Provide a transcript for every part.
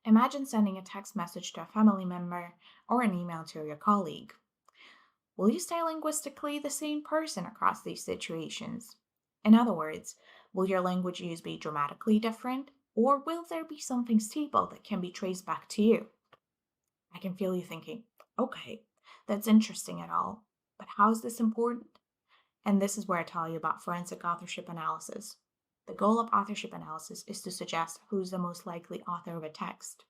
Imagine sending a text message to a family member or an email to your colleague. Will you stay linguistically the same person across these situations? In other words, will your language use be dramatically different, or will there be something stable that can be traced back to you? I can feel you thinking, okay, that's interesting at all, but how is this important? And this is where I tell you about forensic authorship analysis. The goal of authorship analysis is to suggest who's the most likely author of a text.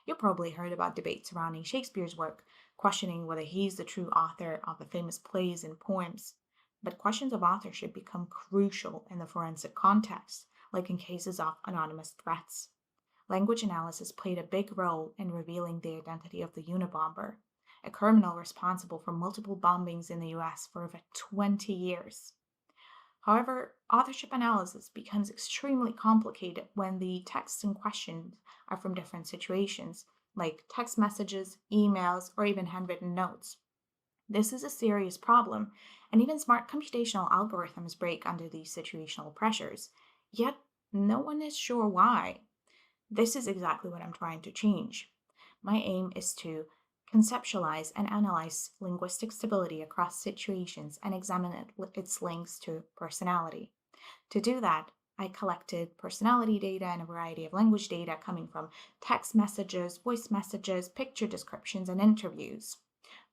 You probably heard about debates surrounding Shakespeare's work, questioning whether he's the true author of the famous plays and poems. But questions of authorship become crucial in the forensic context, like in cases of anonymous threats. Language analysis played a big role in revealing the identity of the Unabomber, a criminal responsible for multiple bombings in the US for over 20 years. However, authorship analysis becomes extremely complicated when the texts in question are from different situations, like text messages, emails, or even handwritten notes. This is a serious problem, and even smart computational algorithms break under these situational pressures. Yet, no one is sure why. This is exactly what I'm trying to change. My aim is to conceptualize and analyze linguistic stability across situations and examine its links to personality. To do that, I collected personality data and a variety of language data coming from text messages, voice messages, picture descriptions, and interviews.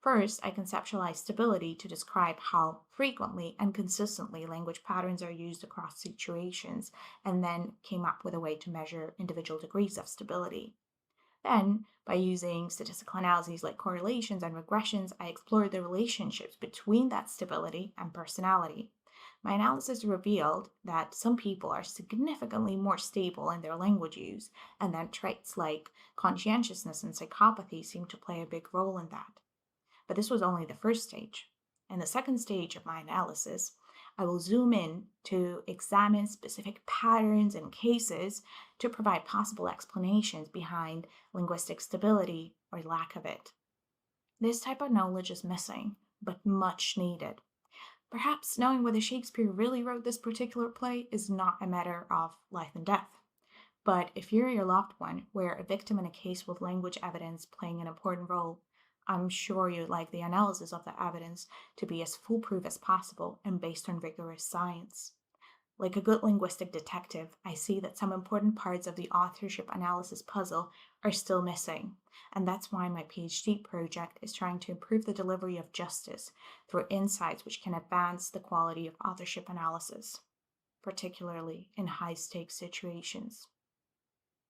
First, I conceptualized stability to describe how frequently and consistently language patterns are used across situations, and then came up with a way to measure individual degrees of stability. Then, by using statistical analyses like correlations and regressions, I explored the relationships between that stability and personality. My analysis revealed that some people are significantly more stable in their language use, and that traits like conscientiousness and psychopathy seem to play a big role in that. But this was only the first stage. In the second stage of my analysis, I will zoom in to examine specific patterns and cases to provide possible explanations behind linguistic stability or lack of it. This type of knowledge is missing, but much needed. Perhaps knowing whether Shakespeare really wrote this particular play is not a matter of life and death. But if you or your loved one were a victim in a case with language evidence playing an important role, I'm sure you'd like the analysis of the evidence to be as foolproof as possible and based on rigorous science. Like a good linguistic detective, I see that some important parts of the authorship analysis puzzle are still missing, and that's why my PhD project is trying to improve the delivery of justice through insights which can advance the quality of authorship analysis, particularly in high stakes situations.